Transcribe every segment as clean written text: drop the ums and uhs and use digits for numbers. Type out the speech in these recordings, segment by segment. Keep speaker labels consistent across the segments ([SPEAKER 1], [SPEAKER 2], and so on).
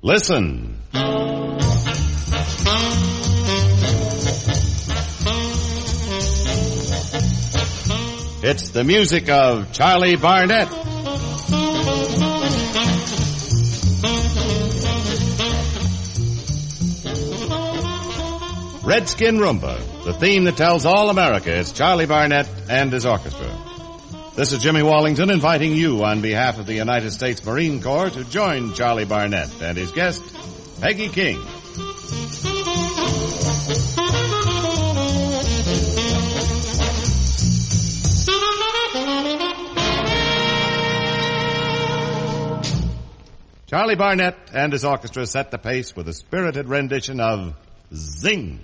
[SPEAKER 1] Listen. It's the music of Charlie Barnet. Redskin Rumba, the theme that tells all America it's Charlie Barnet and his orchestra. This is Jimmy Wallington inviting you on behalf of the United States Marine Corps to join Charlie Barnet and his guest, Peggy King. Charlie Barnet and his orchestra set the pace with a spirited rendition of Zing.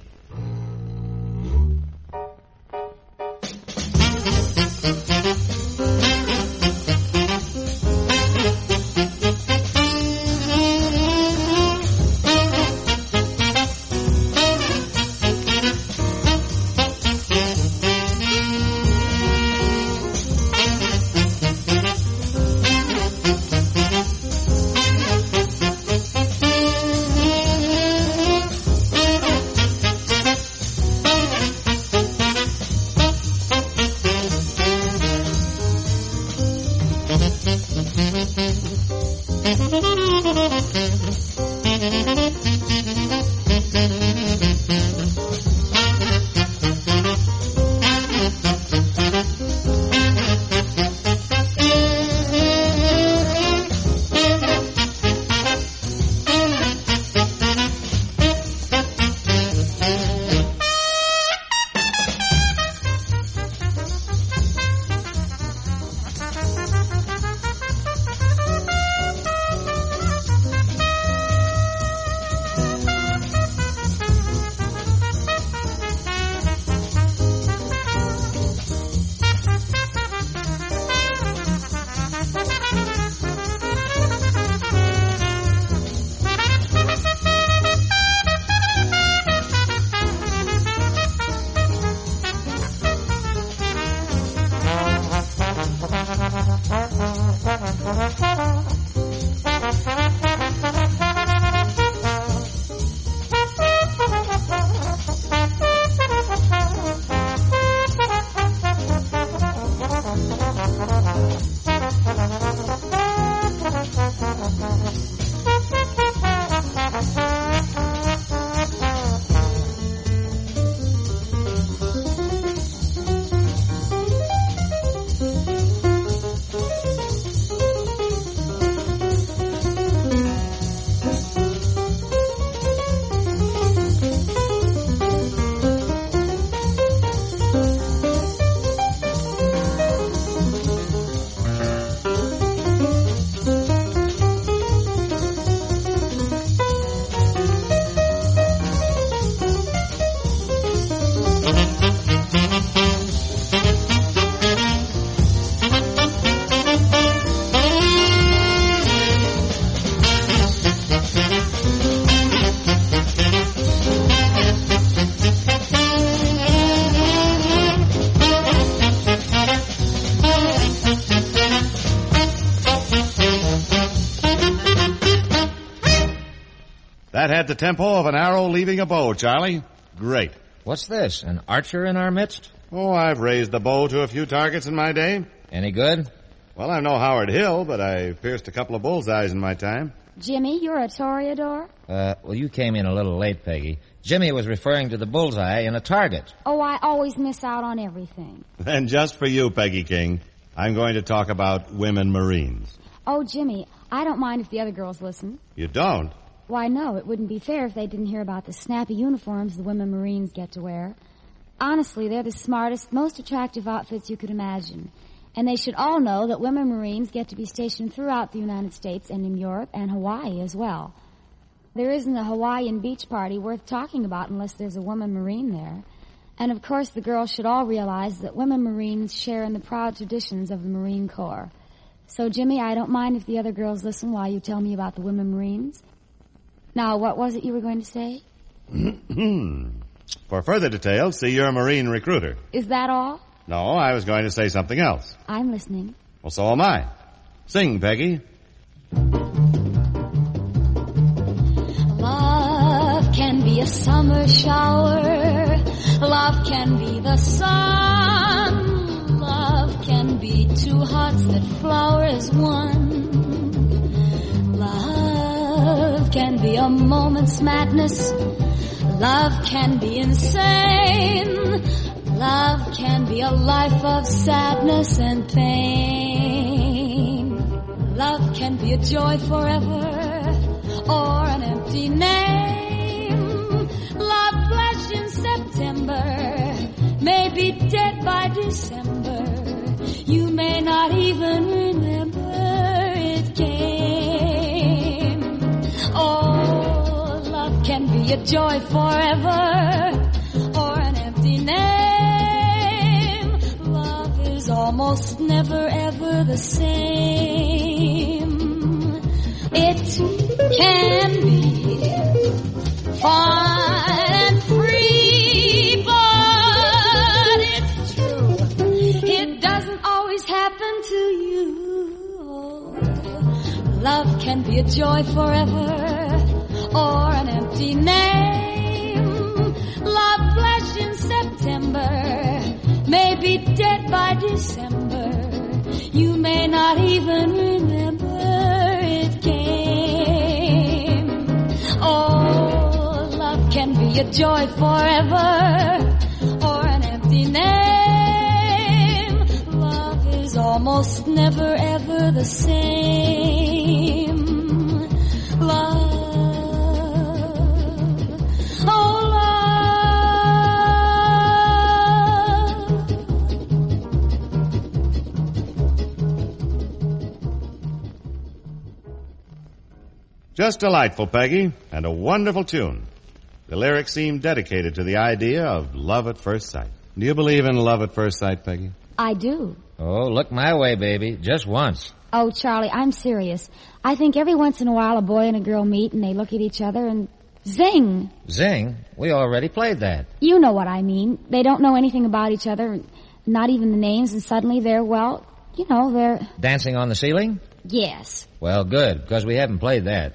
[SPEAKER 1] That had the tempo of an arrow leaving a bow, Charlie. Great.
[SPEAKER 2] What's this, an archer in our midst?
[SPEAKER 1] Oh, I've raised the bow to a few targets in my day.
[SPEAKER 2] Any good?
[SPEAKER 1] Well, I'm no Howard Hill, but I pierced a couple of bullseyes in my time.
[SPEAKER 3] Jimmy, you're a toreador?
[SPEAKER 2] Well, you came in a little late, Peggy. Jimmy was referring to the bullseye in a target.
[SPEAKER 3] Oh, I always miss out on everything.
[SPEAKER 1] And just for you, Peggy King, I'm going to talk about women Marines.
[SPEAKER 3] Oh, Jimmy, I don't mind if the other girls listen.
[SPEAKER 1] You don't?
[SPEAKER 3] Why, no, it wouldn't be fair if they didn't hear about the snappy uniforms the women Marines get to wear. Honestly, they're the smartest, most attractive outfits you could imagine. And they should all know that women Marines get to be stationed throughout the United States and in Europe and Hawaii as well. There isn't a Hawaiian beach party worth talking about unless there's a woman Marine there. And, of course, the girls should all realize that women Marines share in the proud traditions of the Marine Corps. So, Jimmy, I don't mind if the other girls listen while you tell me about the women Marines. Now, what was it you were going to say?
[SPEAKER 1] For further details, see your Marine recruiter.
[SPEAKER 3] Is that all?
[SPEAKER 1] No, I was going to say something else.
[SPEAKER 3] I'm listening.
[SPEAKER 1] Well, so am I. Sing, Peggy.
[SPEAKER 3] a summer shower. Love can be the sun. Love can be two hearts that flower as one. Love can be a moment's madness. Love can be insane. Love can be a life of sadness and pain. Love can be a joy forever or an empty name. Love flesh in September may be dead by December. You may not even remember it came. Oh, love can be a joy forever or an empty name. Love is almost never ever the same. It can be fun and free, but it's true, it doesn't always happen to you. Love can be a joy forever or an empty name. Love flesh in September may be dead by December. You may not even remember it came. Oh, love can be a joy forever or an empty name. Love is almost never ever the same. Love, oh
[SPEAKER 1] Just delightful, Peggy, and a wonderful tune. The lyrics seem dedicated to the idea of love at first sight. Do you believe in love at first sight, Peggy?
[SPEAKER 3] I do.
[SPEAKER 2] Oh, look my way, baby. Just once.
[SPEAKER 3] Oh, Charlie, I'm serious. I think every once in a while a boy and a girl meet and they look at each other and zing.
[SPEAKER 2] Zing? We already played that.
[SPEAKER 3] You know what I mean. They don't know anything about each other, not even the names, and suddenly they're, well, you know, they're...
[SPEAKER 2] Dancing on the ceiling?
[SPEAKER 3] Yes.
[SPEAKER 2] Well, good, because we haven't played that.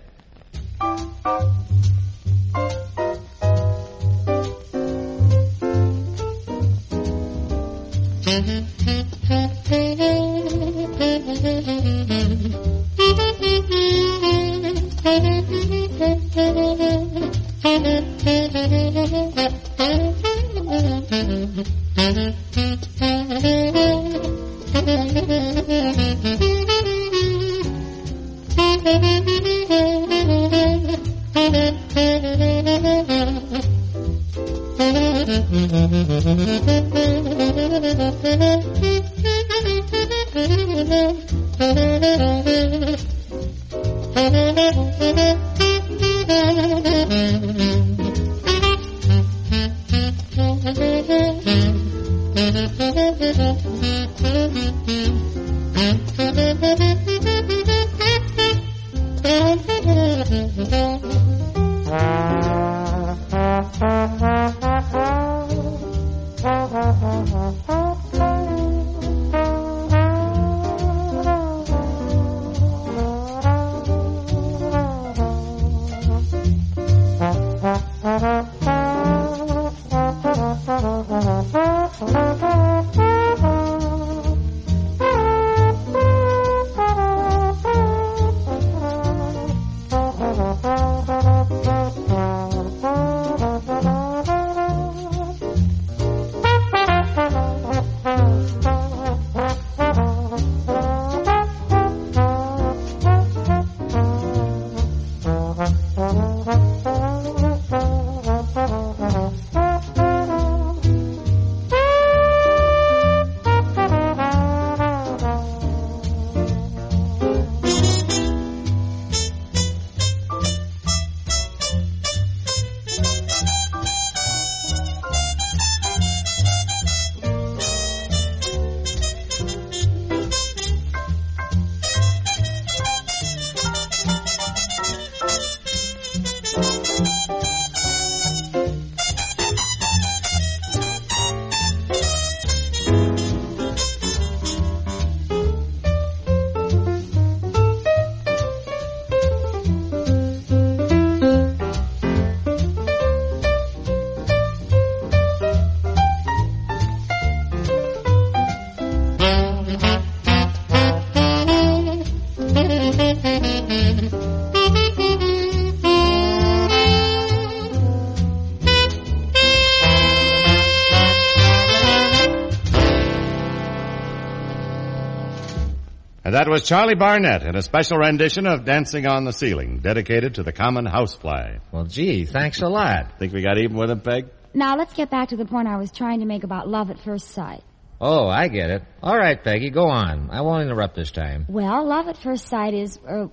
[SPEAKER 1] And that was Charlie Barnet in a special rendition of Dancing on the Ceiling, dedicated to the common housefly.
[SPEAKER 2] Well, gee, thanks a lot.
[SPEAKER 1] Think we got even with him, Peg?
[SPEAKER 3] Now, let's get back to the point I was trying to make about love at first sight.
[SPEAKER 2] Oh, I get it. All right, Peggy, go on. I won't interrupt this time.
[SPEAKER 3] Well, love at first sight is, Oh,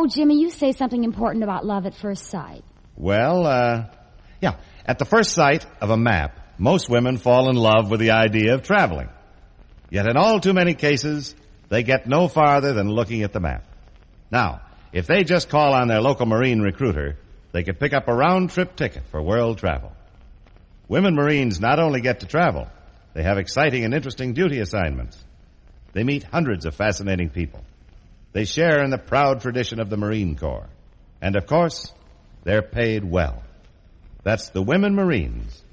[SPEAKER 3] Jimmy, you say something important about love at first sight.
[SPEAKER 1] Well, at the first sight of a map, most women fall in love with the idea of traveling. Yet in all too many cases, they get no farther than looking at the map. Now, if they just call on their local Marine recruiter, they could pick up a round-trip ticket for world travel. Women Marines not only get to travel, they have exciting and interesting duty assignments. They meet hundreds of fascinating people. They share in the proud tradition of the Marine Corps. And, of course, they're paid well. That's the Women Marines.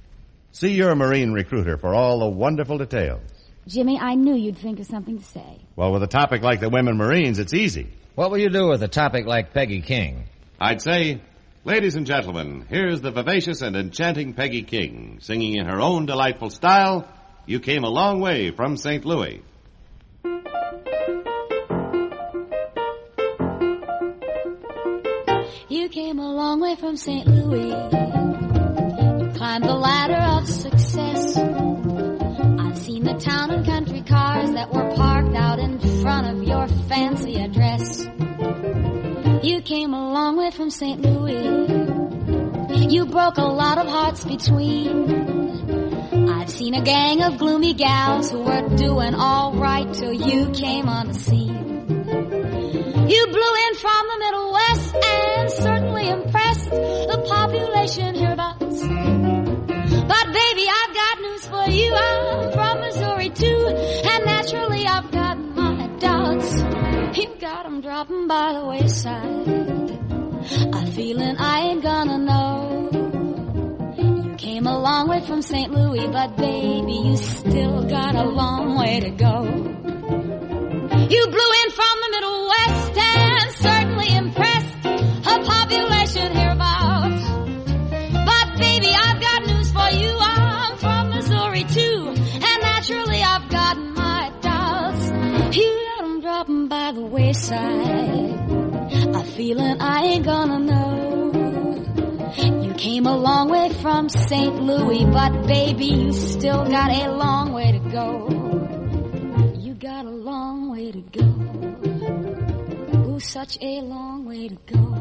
[SPEAKER 1] See your Marine recruiter for all the wonderful details.
[SPEAKER 3] Jimmy, I knew you'd think of something to say.
[SPEAKER 1] Well, with a topic like the Women Marines, it's easy.
[SPEAKER 2] What will you do with a topic like Peggy King?
[SPEAKER 1] I'd say, ladies and gentlemen, here's the vivacious and enchanting Peggy King, singing in her own delightful style, You Came a Long Way from St. Louis.
[SPEAKER 4] You came a long way from St. Louis. You climbed the ladder of success. I've seen the town and country cars that were parked out in front of your fancy address. You came a long way from St. Louis. You broke a lot of hearts between. I've seen a gang of gloomy gals who were doing all right till you came on the scene. You blew in from the Middle West and certainly impressed the population hereabouts. But baby, I've got news for you. I'm from Missouri too, and naturally I've got my doubts. You've got 'em dropping by the wayside, a feeling I ain't gonna know. You came a long way from St. Louis, but baby, you still got a long way to go. You blew in from the Middle West and certainly impressed a population hereabouts. But baby, I've got news for you. I'm from Missouri too, and naturally I've got my doubts. You got 'em dropping by the wayside, a feeling I ain't gonna know. You came a long way from St. Louis, but baby, you still got a long way to go. You got a long way to go. Ooh, such a long way to go.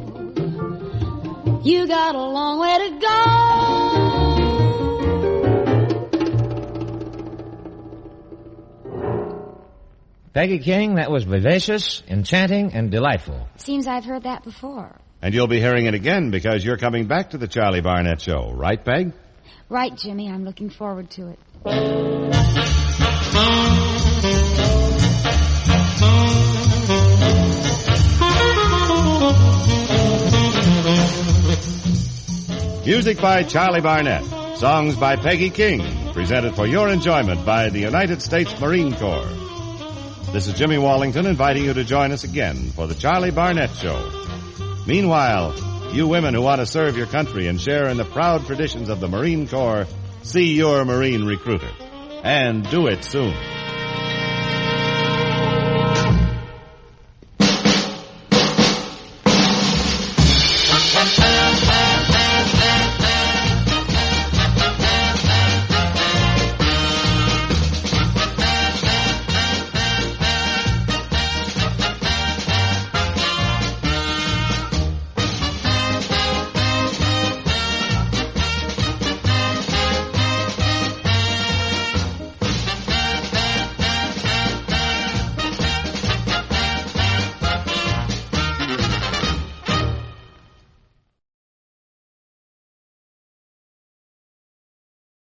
[SPEAKER 4] You got a long way to go.
[SPEAKER 2] Peggy King, that was vivacious, enchanting, and delightful.
[SPEAKER 3] Seems I've heard that before.
[SPEAKER 1] And you'll be hearing it again because you're coming back to the Charlie Barnet Show. Right, Peg?
[SPEAKER 3] Right, Jimmy. I'm looking forward to it.
[SPEAKER 1] Music by Charlie Barnet. Songs by Peggy King. Presented for your enjoyment by the United States Marine Corps. This is Jimmy Wallington inviting you to join us again for the Charlie Barnet Show. Meanwhile, you women who want to serve your country and share in the proud traditions of the Marine Corps, see your Marine recruiter. And do it soon.